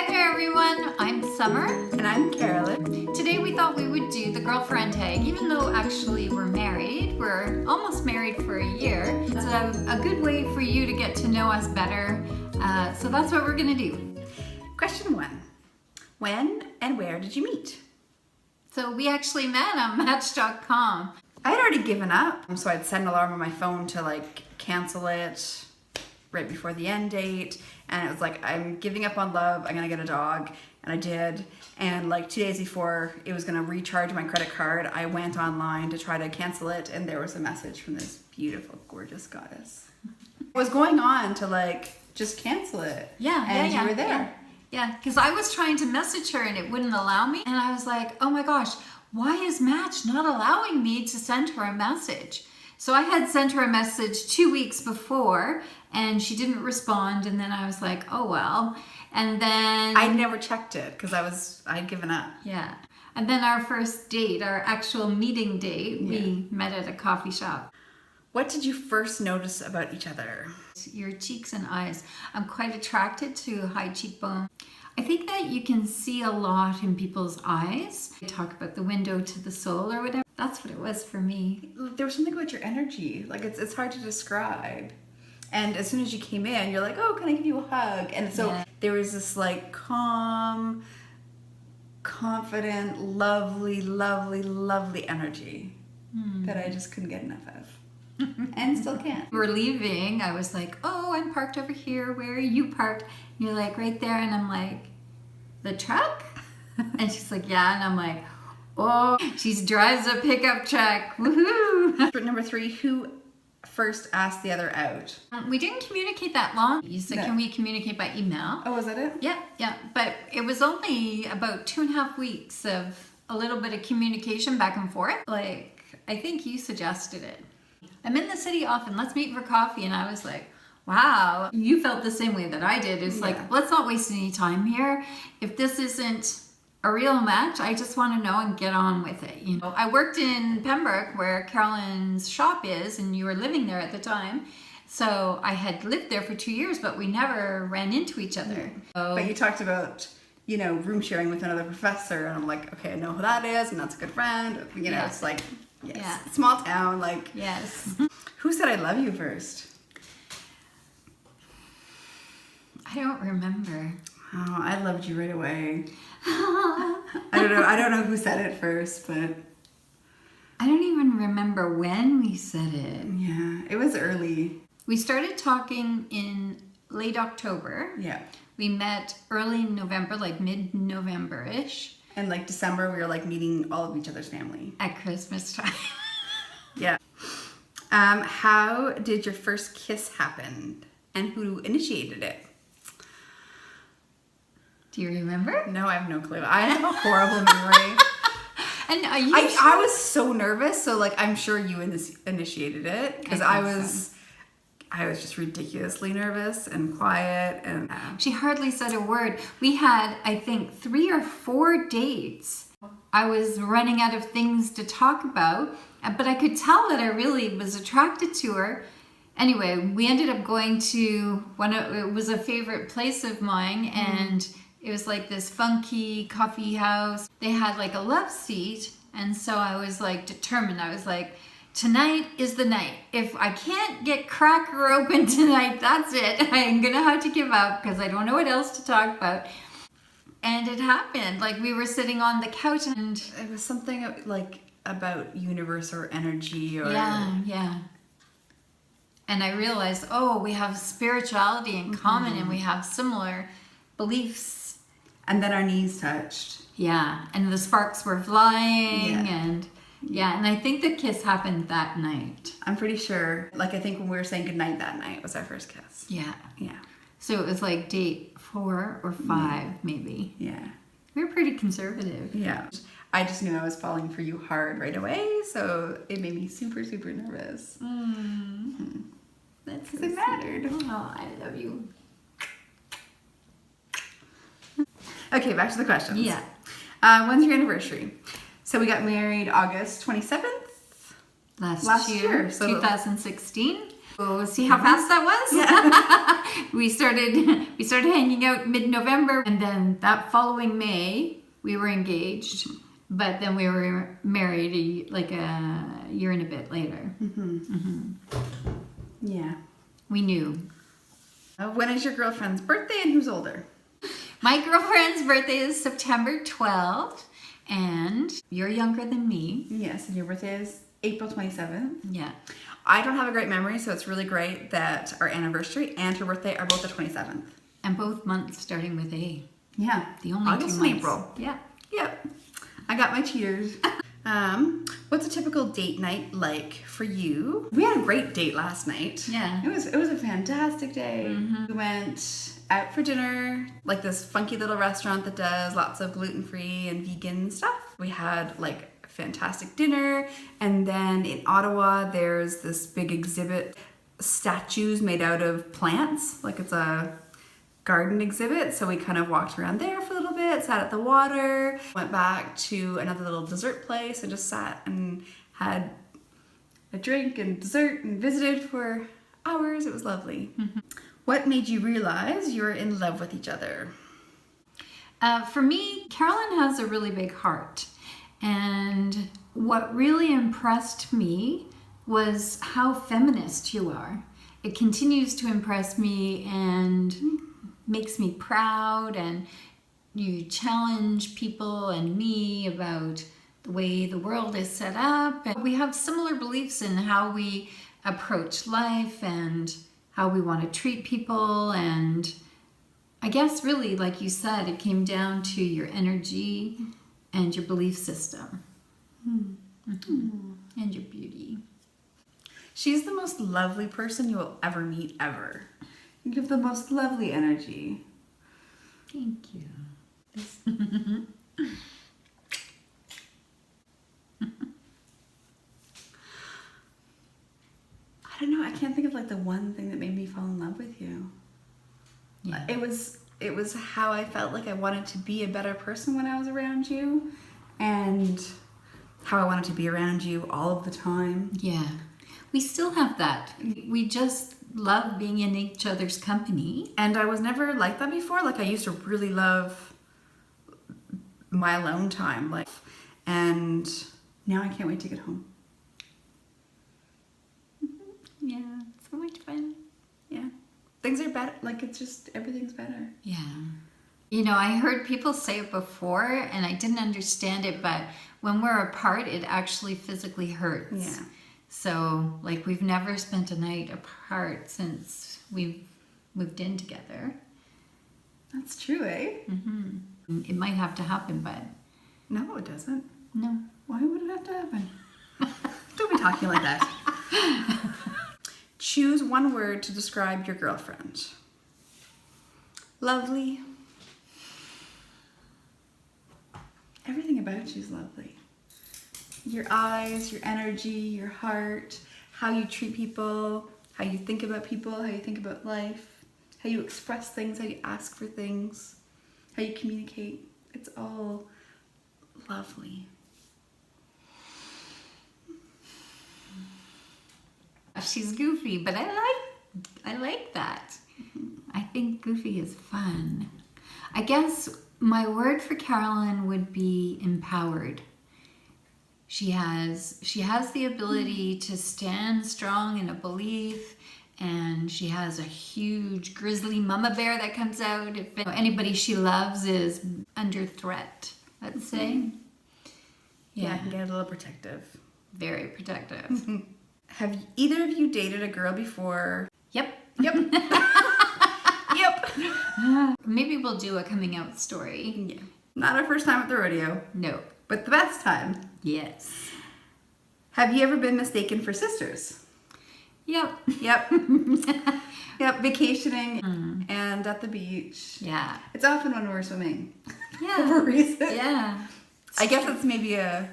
Hi there everyone, I'm Summer. And I'm Carolyn. Today we thought we would do the girlfriend tag, even though actually we're married. We're almost married for a year. It's a good way for you to get to know us better. So that's what we're gonna do. Question 1. When and where did you meet? So we actually met on Match.com. I had already given up, so I'd set an alarm on my phone to cancel it right before the end date. And it was like, I'm giving up on love, I'm gonna get a dog. And I did. And 2 days before it was gonna recharge my credit card, I went online to try to cancel it, and there was a message from this beautiful, gorgeous goddess. What was going on to just cancel it? And you were there. Yeah, because I was trying to message her and it wouldn't allow me. And I was like, oh my gosh, why is Match not allowing me to send her a message? So I had sent her a message 2 weeks before and she didn't respond. And then I was like, oh well. And then I never checked it because I'd given up. Yeah. And then our first date, our actual meeting date, we met at a coffee shop. What did you first notice about each other? Your cheeks and eyes. I'm quite attracted to high cheekbone. I think that you can see a lot in people's eyes. They talk about the window to the soul or whatever. That's what it was for me. There was something about your energy. It's hard to describe. And as soon as you came in, you're like, oh, can I give you a hug? And so there was this calm, confident, lovely, lovely, lovely energy that I just couldn't get enough of. And still can't. We were leaving. I was like, oh, I'm parked over here. Where are you parked? And you're like, right there. And I'm like, the truck? And she's like, yeah. And I'm like, oh, she drives a pickup truck. Woohoo! Number 3, who first asked the other out? We didn't communicate that long. You said, can we communicate by email? Oh, was that it? Yeah. But it was only about 2.5 weeks of a little bit of communication back and forth. I think you suggested it. I'm in the city often, let's meet for coffee. And I was like, wow, you felt the same way that I did. It's let's not waste any time here. If this isn't a real match, I just want to know and get on with it. You know, I worked in Pembroke where Carolyn's shop is, and you were living there at the time. So I had lived there for 2 years, but we never ran into each other. So, but you talked about, room sharing with another professor, and I'm like, okay, I know who that is, and that's a good friend. It's like, yes, small town, yes. Who said I love you first? I don't remember. Oh, I loved you right away. I don't know who said it first, but I don't even remember when we said it. Yeah, it was early. We started talking in late October. Yeah. We met early November, mid-November-ish. And December, we were meeting all of each other's family. At Christmas time. Yeah. How did your first kiss happen? And who initiated it? Do you remember? No, I have no clue. I have a horrible memory. And I was so nervous, so I'm sure you initiated it because I was just ridiculously nervous and quiet, and she hardly said a word. We had, I think, 3 or 4 dates. I was running out of things to talk about, but I could tell that I really was attracted to her. Anyway, we ended up going to it was a favorite place of mine, and it was this funky coffee house. They had a love seat, and so I was determined. I was like, tonight is the night. If I can't get cracker open tonight, that's it. I'm gonna have to give up because I don't know what else to talk about. And it happened. We were sitting on the couch, and it was something about universe or energy or yeah. And I realized, oh, we have spirituality in common, and we have similar beliefs. And then our knees touched. Yeah, and the sparks were flying, and I think the kiss happened that night. I'm pretty sure. I think when we were saying goodnight that night was our first kiss. Yeah. Yeah. So it was date 4 or 5, maybe. Yeah. We were pretty conservative. Yeah. I just knew I was falling for you hard right away, so it made me super, super nervous. That's so it mattered. Oh, I love you. Okay, back to the questions. Yeah. When's your anniversary? So we got married August 27th? Last year, so 2016. We'll see how fast that was. Yeah. we started hanging out mid-November, and then that following May we were engaged, but then we were married like a year and a bit later. Yeah. We knew. When is your girlfriend's birthday and who's older? My girlfriend's birthday is September 12th, and you're younger than me. Yes, and your birthday is April 27th. Yeah. I don't have a great memory, so it's really great that our anniversary and her birthday are both the 27th. And both months starting with A. Yeah. The only August 2 and months. April. Yeah. Yep. I got my cheers. What's a typical date night like for you? We had a great date last night. Yeah. It was a fantastic day. We went out for dinner, like this funky little restaurant that does lots of gluten-free and vegan stuff. We had like a fantastic dinner, and then in Ottawa there's this big exhibit, statues made out of plants, like it's a garden exhibit, so we kind of walked around there for a little bit, sat at the water, went back to another little dessert place and just sat and had a drink and dessert and visited for hours. It was lovely. What made you realize you were in love with each other? For me, Carolyn has a really big heart, and what really impressed me was how feminist you are. It continues to impress me and makes me proud, and you challenge people and me about the way the world is set up. And we have similar beliefs in how we approach life and how we want to treat people. And I guess really, like you said, it came down to your energy and your belief system. And your beauty. She's the most lovely person you will ever meet, ever. You have the most lovely energy. Thank you. I don't know, I can't think of like the one thing that made me fall in love with you. Yeah. It was how I felt like I wanted to be a better person when I was around you, and how I wanted to be around you all of the time. Yeah. We still have that. We just love being in each other's company. And I was never like that before. Like, I used to really love my alone time. Like, and now I can't wait to get home. Yeah, so much fun. Yeah. Things are better. Like, it's just, everything's better. Yeah. You know, I heard people say it before and I didn't understand it, but when we're apart, it actually physically hurts. Yeah. So, like, we've never spent a night apart since we've moved in together. That's true, eh? It might have to happen, but No, it doesn't. no. Why would it have to happen? Don't be talking like that. Choose one word to describe your girlfriend. Lovely. Everything about you is lovely. Your eyes, your energy, your heart, how you treat people, how you think about people, how you think about life, how you express things, how you ask for things, how you communicate. It's all lovely. She's goofy, but I like that. I think goofy is fun. I guess my word for Carolyn would be empowered. She has the ability to stand strong in a belief, and she has a huge grizzly mama bear that comes out if anybody she loves is under threat, let's say. Yeah, I can get a little protective. Very protective. Have either of you dated a girl before? Yep. Yep. Yep. Maybe we'll do a coming out story. Yeah. Not our first time at the rodeo, No. but the best time. Yes. Have you ever been mistaken for sisters? Yep. Yep. Yep, vacationing and at the beach. Yeah. It's often when we're swimming. Yeah. For a reason. Yeah. I guess it's maybe a...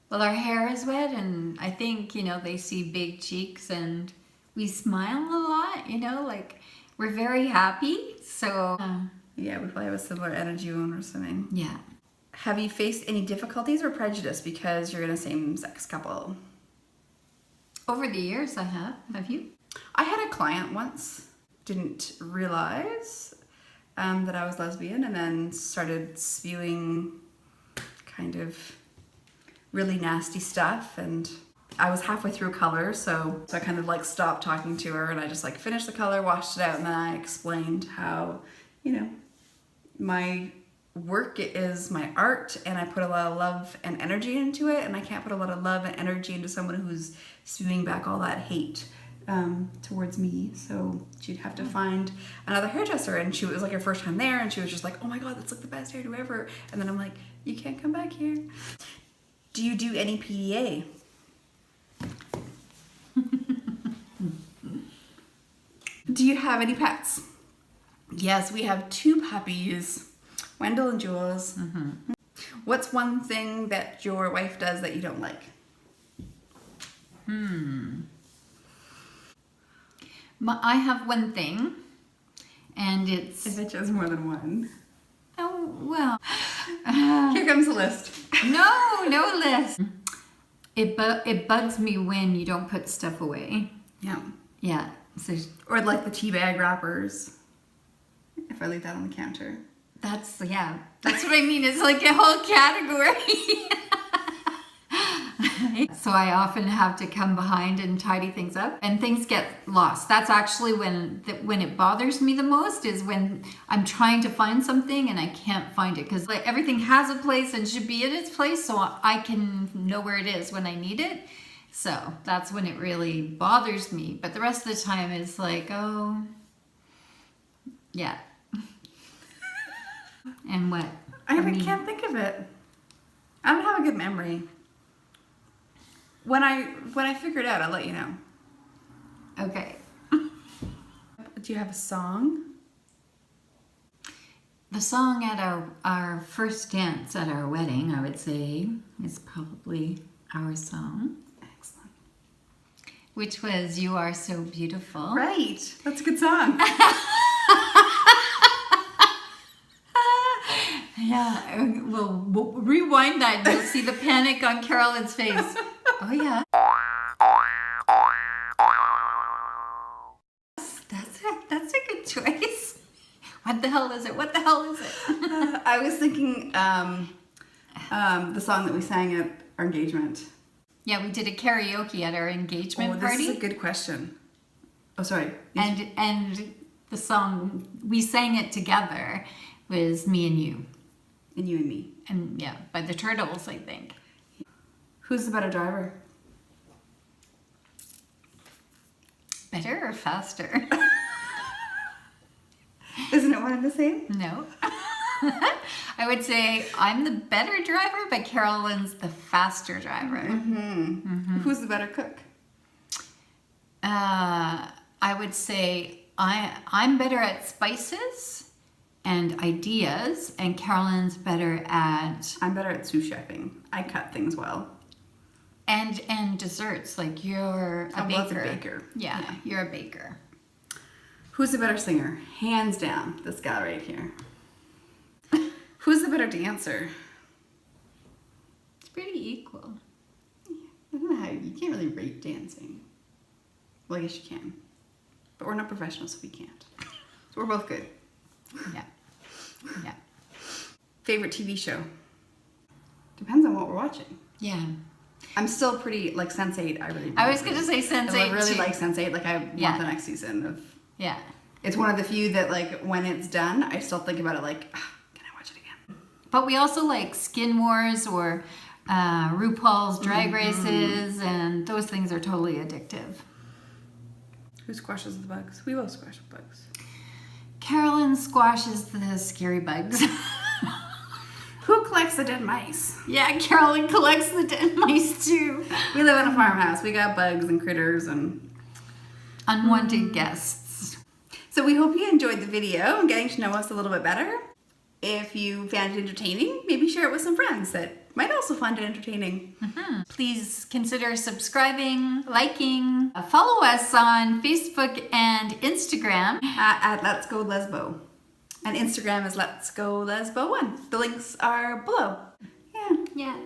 Well, our hair is wet, and I think, they see big cheeks, and we smile a lot, like we're very happy. So, Yeah, we probably have a similar energy when we're swimming. yeah. Have you faced any difficulties or prejudice because you're in a same-sex couple? Over the years, I have. Have you? I had a client once didn't realize that I was lesbian, and then started spewing kind of really nasty stuff. And I was halfway through color, so I kind of like stopped talking to her, and I just like finished the color, washed it out, and then I explained how, you know, my work is my art, and I put a lot of love and energy into it, and I can't put a lot of love and energy into someone who's spewing back all that hate towards me. So she'd have to find another hairdresser, and she was like her first time there, and she was just like, oh my god, that's like the best hairdo ever. And then I'm like, you can't come back here. Do you do any PDA? Do you have any pets? Yes, we have 2 puppies, Wendell and Jules. What's one thing that your wife does that you don't like? I have one thing, and it's... I bet you has more than one. Oh, well... Here comes the list. No list. It bugs me when you don't put stuff away. Yeah. Yeah. So Or like the tea bag wrappers. If I leave that on the counter. that's what I mean. It's like a whole category. So I often have to come behind and tidy things up, and things get lost. That's actually when it bothers me the most, is when I'm trying to find something and I can't find it, because like everything has a place and should be in its place, so I can know where it is when I need it. So that's when it really bothers me. But the rest of the time is like, oh, yeah. And what? I can't think of it. I don't have a good memory. When I figure it out, I'll let you know. Okay. Do you have a song? The song at our first dance at our wedding, I would say, is probably our song. Excellent. Which was "You Are So Beautiful." Right. That's a good song. Yeah, we'll rewind that and you'll see the panic on Carolyn's face. Oh yeah. That's a good choice. What the hell is it? What the hell is it? I was thinking the song that we sang at our engagement. Yeah, we did a karaoke at our engagement This party. is a good question. Oh, sorry. And the song, we sang it together, was Me and You. And You and Me. And yeah, by the Turtles, I think. Who's the better driver? Better or faster? Isn't it one and the same? No. I would say I'm the better driver, but Carolyn's the faster driver. Who's the better cook? I would say I'm better at spices and ideas, and Carolyn's better at... I'm better at sous chefing. I cut things well. And desserts, like you're a baker. Well, that's a baker. Yeah, you're a baker. Who's the better singer? Hands down, this guy right here. Who's the better dancer? It's pretty equal. I don't know how, you can't really rate dancing. Well, I guess you can. But we're not professionals, so we can't. So we're both good. Yeah. Yeah. Favorite TV show? Depends on what we're watching. Yeah. I'm still pretty, like Sense8, I was going to say Sense8 I really too. like Sense8. Like, I want the next season of... Yeah. It's one of the few that, like, when it's done, I still think about it like, can I watch it again? But we also like Skin Wars or RuPaul's Drag Races, and those things are totally addictive. Who squashes the bugs? We both squash the bugs. Carolyn squashes the scary bugs. Who collects the dead mice? Yeah, Carolyn collects the dead mice too. We live in a farmhouse. We got bugs and critters and unwanted guests. So we hope you enjoyed the video and getting to know us a little bit better. If you found it entertaining, maybe share it with some friends that might also find it entertaining. Please consider subscribing, liking, follow us on Facebook and Instagram At Let's Go Lesbo. And Instagram is Let's Go Lesbo1. The links are below. Yeah.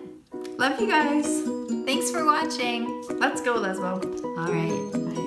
Love you guys. Thanks for watching. Let's go Lesbo. All right. Bye.